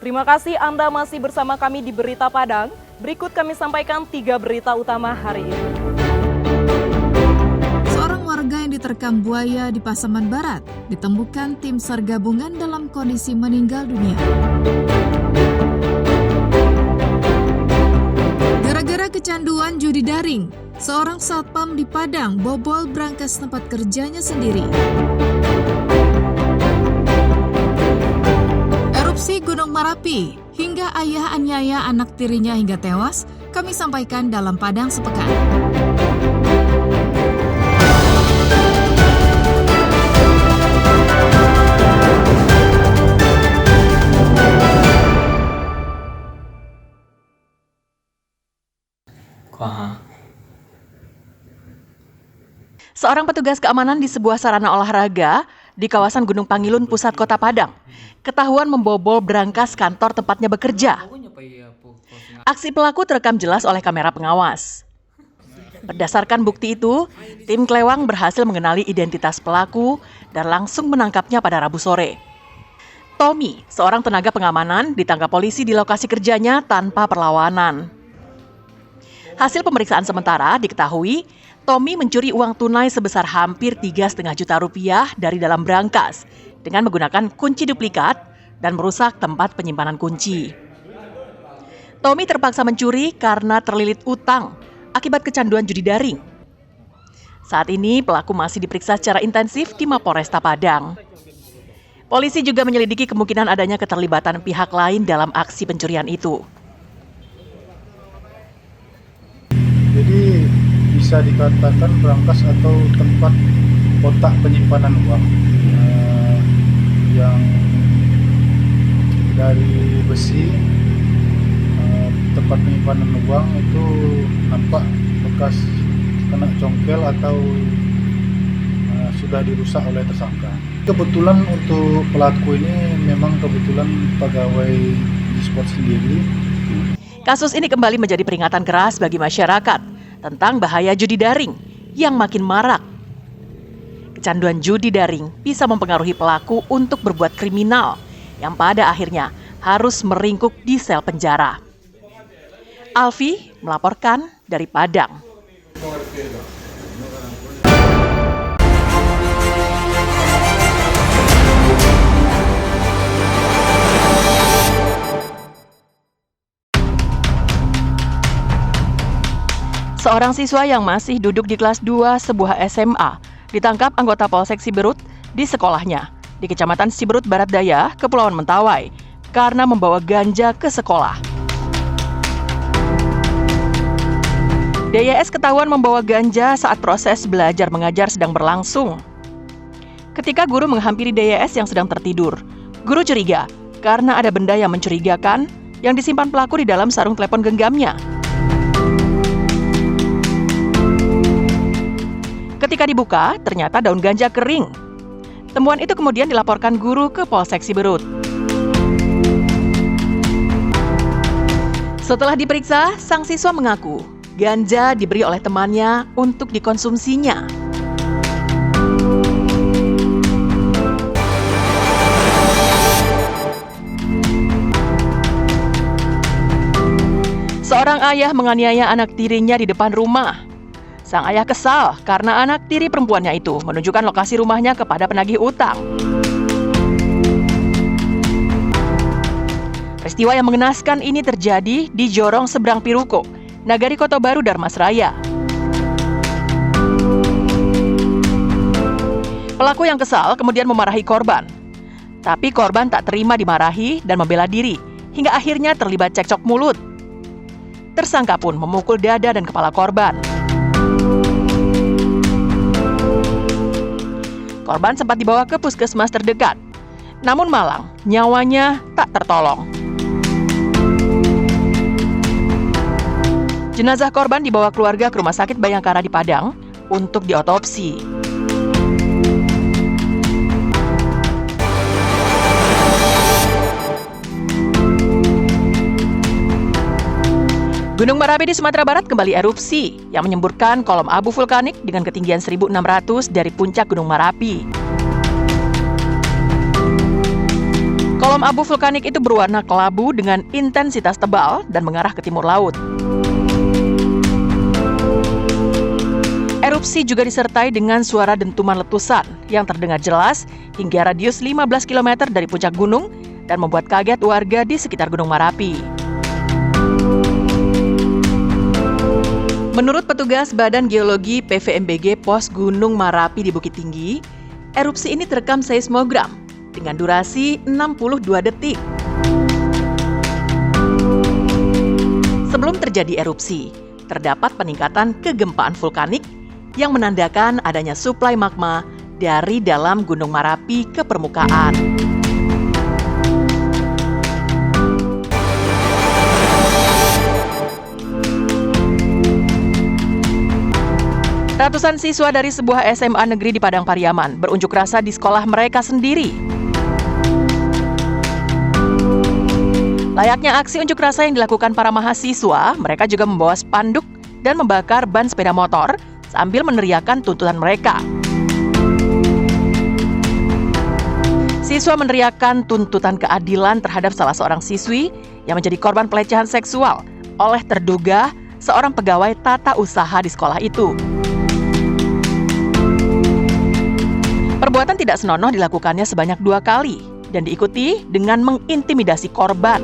Terima kasih Anda masih bersama kami di Berita Padang. Berikut kami sampaikan 3 berita utama hari ini. Seorang warga yang diterkam buaya di Pasaman Barat ditemukan tim SAR gabungan dalam kondisi meninggal dunia. Gara-gara kecanduan judi daring, seorang satpam di Padang bobol brankas tempat kerjanya sendiri. Erupsi Gunung Merapi hingga ayah aniaya anak tirinya hingga tewas, kami sampaikan dalam Padang Sepekan. Seorang petugas keamanan di sebuah sarana olahraga di kawasan Gunung Pangilun, pusat kota Padang, ketahuan membobol brankas kantor tempatnya bekerja. Aksi pelaku terekam jelas oleh kamera pengawas. Berdasarkan bukti itu, tim Klewang berhasil mengenali identitas pelaku dan langsung menangkapnya pada Rabu sore. Tommy, seorang tenaga pengamanan, ditangkap polisi di lokasi kerjanya tanpa perlawanan. Hasil pemeriksaan sementara diketahui, Tommy mencuri uang tunai sebesar hampir 3,5 juta rupiah dari dalam brankas dengan menggunakan kunci duplikat dan merusak tempat penyimpanan kunci. Tommy terpaksa mencuri karena terlilit utang akibat kecanduan judi daring. Saat ini pelaku masih diperiksa secara intensif di Mapolresta Padang. Polisi juga menyelidiki kemungkinan adanya keterlibatan pihak lain dalam aksi pencurian itu. Jadi bisa dikatakan brankas atau tempat kotak penyimpanan uang yang dari besi. Tempat penyimpanan uang itu nampak bekas kena congkel atau sudah dirusak oleh tersangka. Kebetulan untuk pelaku ini memang kebetulan pegawai di sport sendiri. Kasus ini kembali menjadi peringatan keras bagi masyarakat tentang bahaya judi daring yang makin marak. Kecanduan judi daring bisa mempengaruhi pelaku untuk berbuat kriminal yang pada akhirnya harus meringkuk di sel penjara. Alfi melaporkan dari Padang. Seorang siswa yang masih duduk di kelas 2 sebuah SMA ditangkap anggota Polsek Siberut di sekolahnya di Kecamatan Siberut Barat Daya, Kepulauan Mentawai, karena membawa ganja ke sekolah. DYS ketahuan membawa ganja saat proses belajar mengajar sedang berlangsung. Ketika guru menghampiri DYS yang sedang tertidur, guru curiga karena ada benda yang mencurigakan yang disimpan pelaku di dalam sarung telepon genggamnya. Ketika dibuka, ternyata daun ganja kering. Temuan itu kemudian dilaporkan guru ke Polsek Siberut. Setelah diperiksa, sang siswa mengaku ganja diberi oleh temannya untuk dikonsumsinya. Seorang ayah menganiaya anak tirinya di depan rumah. Sang ayah kesal karena anak tiri perempuannya itu menunjukkan lokasi rumahnya kepada penagih utang. Peristiwa yang mengenaskan ini terjadi di Jorong Seberang Piruko, Nagari Kota Baru, Darmasraya. Pelaku yang kesal kemudian memarahi korban. Tapi korban tak terima dimarahi dan membela diri, hingga akhirnya terlibat cekcok mulut. Tersangka pun memukul dada dan kepala korban. Korban sempat dibawa ke puskesmas terdekat. Namun malang, nyawanya tak tertolong. Jenazah korban dibawa keluarga ke Rumah Sakit Bayangkara di Padang untuk diotopsi. Gunung Merapi di Sumatera Barat kembali erupsi yang menyemburkan kolom abu vulkanik dengan ketinggian 1.600 dari puncak Gunung Merapi. Kolom abu vulkanik itu berwarna kelabu dengan intensitas tebal dan mengarah ke timur laut. Erupsi juga disertai dengan suara dentuman letusan yang terdengar jelas hingga radius 15 km dari puncak gunung dan membuat kaget warga di sekitar Gunung Marapi. Menurut petugas Badan Geologi PVMBG Pos Gunung Marapi di Bukit Tinggi, erupsi ini terekam seismogram dengan durasi 62 detik. Sebelum terjadi erupsi, terdapat peningkatan kegempaan vulkanik yang menandakan adanya suplai magma dari dalam Gunung Marapi ke permukaan. Ratusan siswa dari sebuah SMA negeri di Padang Pariaman berunjuk rasa di sekolah mereka sendiri. Layaknya aksi unjuk rasa yang dilakukan para mahasiswa, mereka juga membawa spanduk dan membakar ban sepeda motor sambil meneriakkan tuntutan mereka. Siswa meneriakkan tuntutan keadilan terhadap salah seorang siswi yang menjadi korban pelecehan seksual oleh terduga seorang pegawai tata usaha di sekolah itu. Perbuatan tidak senonoh dilakukannya sebanyak 2 kali dan diikuti dengan mengintimidasi korban.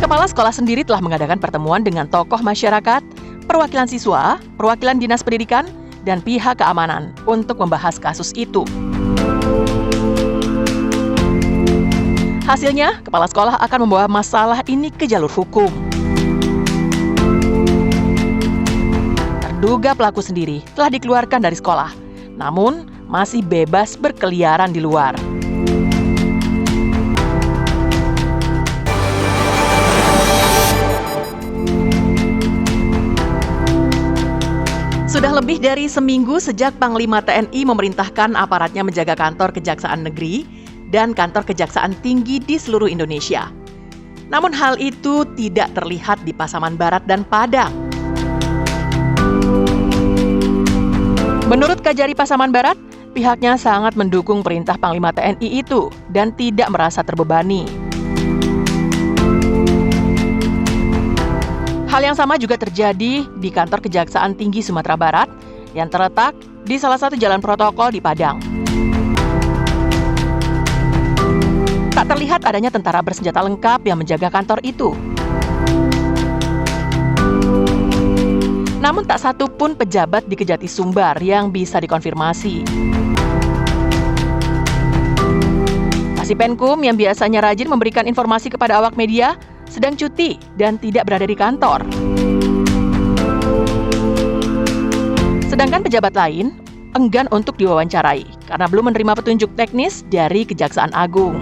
Kepala sekolah sendiri telah mengadakan pertemuan dengan tokoh masyarakat, perwakilan siswa, perwakilan dinas pendidikan, dan pihak keamanan untuk membahas kasus itu. Hasilnya, kepala sekolah akan membawa masalah ini ke jalur hukum. Terduga pelaku sendiri telah dikeluarkan dari sekolah, namun masih bebas berkeliaran di luar. Sudah lebih dari seminggu sejak Panglima TNI memerintahkan aparatnya menjaga kantor Kejaksaan Negeri dan kantor Kejaksaan Tinggi di seluruh Indonesia. Namun hal itu tidak terlihat di Pasaman Barat dan Padang. Menurut Kajari Pasaman Barat, pihaknya sangat mendukung perintah Panglima TNI itu dan tidak merasa terbebani. Hal yang sama juga terjadi di kantor Kejaksaan Tinggi Sumatera Barat yang terletak di salah satu jalan protokol di Padang. Tak terlihat adanya tentara bersenjata lengkap yang menjaga kantor itu. Namun tak satu pun pejabat di Kejati Sumbar yang bisa dikonfirmasi. Kasipenkum yang biasanya rajin memberikan informasi kepada awak media sedang cuti dan tidak berada di kantor. Sedangkan pejabat lain enggan untuk diwawancarai karena belum menerima petunjuk teknis dari Kejaksaan Agung.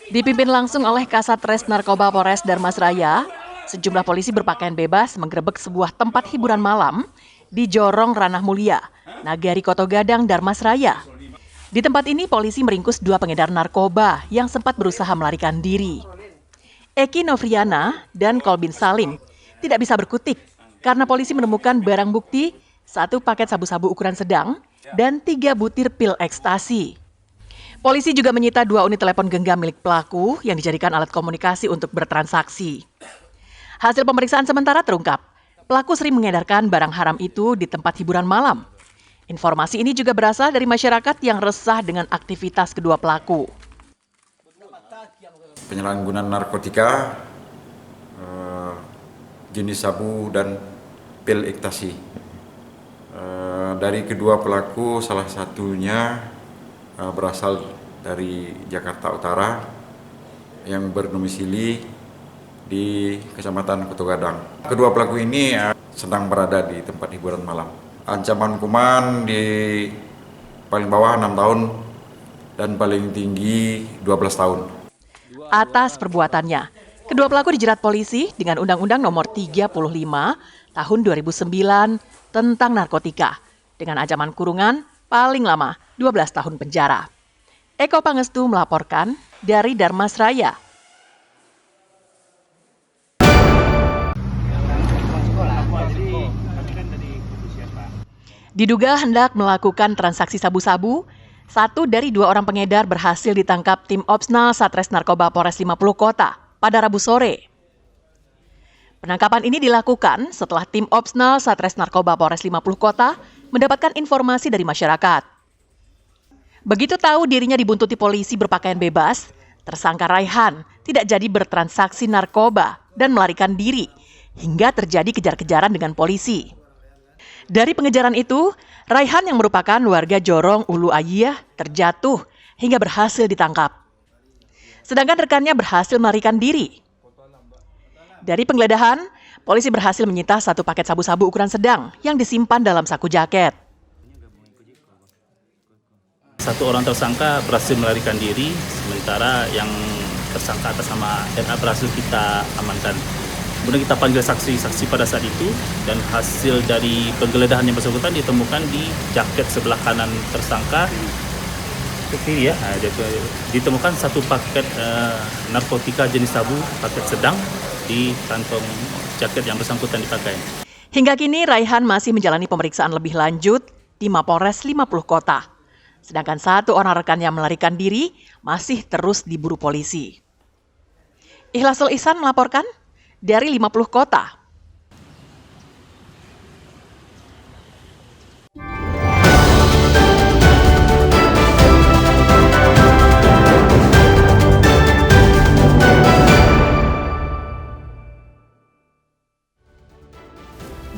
Dipimpin langsung oleh Kasatres Narkoba Polres Darmasraya, sejumlah polisi berpakaian bebas menggerebek sebuah tempat hiburan malam di Jorong Ranah Mulia, Nagari Koto Gadang, Darmasraya. Di tempat ini polisi meringkus 2 pengedar narkoba yang sempat berusaha melarikan diri. Eki Novriana dan Kolbin Salim tidak bisa berkutik karena polisi menemukan barang bukti 1 paket sabu-sabu ukuran sedang dan 3 butir pil ekstasi. Polisi juga menyita 2 unit telepon genggam milik pelaku yang dijadikan alat komunikasi untuk bertransaksi. Hasil pemeriksaan sementara terungkap, pelaku sering mengedarkan barang haram itu di tempat hiburan malam. Informasi ini juga berasal dari masyarakat yang resah dengan aktivitas kedua pelaku. Penyalahgunaan narkotika, jenis sabu dan pil ekstasi. Dari kedua pelaku, salah satunya berasal dari Jakarta Utara yang berdomisili di Kecamatan Koto Gadang. Kedua pelaku ini sedang berada di tempat hiburan malam. Ancaman hukuman di paling bawah 6 tahun dan paling tinggi 12 tahun. Atas perbuatannya, kedua pelaku dijerat polisi dengan Undang-Undang Nomor 35 Tahun 2009 tentang narkotika dengan ancaman kurungan paling lama 12 tahun penjara. Eko Pangestu melaporkan dari Darmasraya. Diduga hendak melakukan transaksi sabu-sabu, 1 dari 2 orang pengedar berhasil ditangkap tim Opsnal Satres Narkoba Polres 50 Kota pada Rabu sore. Penangkapan ini dilakukan setelah tim Opsnal Satres Narkoba Polres 50 Kota mendapatkan informasi dari masyarakat. Begitu tahu dirinya dibuntuti polisi berpakaian bebas, tersangka Raihan tidak jadi bertransaksi narkoba dan melarikan diri hingga terjadi kejar-kejaran dengan polisi. Dari pengejaran itu, Raihan yang merupakan warga Jorong Ulu Ayiyah terjatuh hingga berhasil ditangkap. Sedangkan rekannya berhasil melarikan diri. Dari penggeledahan, polisi berhasil menyita 1 paket sabu-sabu ukuran sedang yang disimpan dalam saku jaket. 1 orang tersangka berhasil melarikan diri, sementara yang tersangka atas nama NA berhasil kita amankan. Kemudian kita panggil saksi-saksi pada saat itu, dan hasil dari penggeledahan yang bersangkutan ditemukan di jaket sebelah kanan tersangka. Ya, ditemukan 1 paket narkotika jenis sabu, paket sedang, di kantong jaket yang bersangkutan dipakai. Hingga kini Raihan masih menjalani pemeriksaan lebih lanjut di Mapolres 50 Kota. Sedangkan 1 orang rekan yang melarikan diri masih terus diburu polisi. Ikhlasul Ihsan melaporkan dari 50 Kota.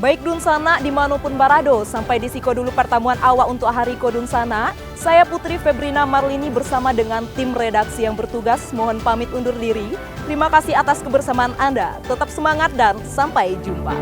Baik Dunsana dimanapun Barado, sampai di siko dulu pertemuan awak untuk hari Kodunsana. Saya Putri Febrina Marlini bersama dengan tim redaksi yang bertugas mohon pamit undur diri. Terima kasih atas kebersamaan Anda, tetap semangat dan sampai jumpa.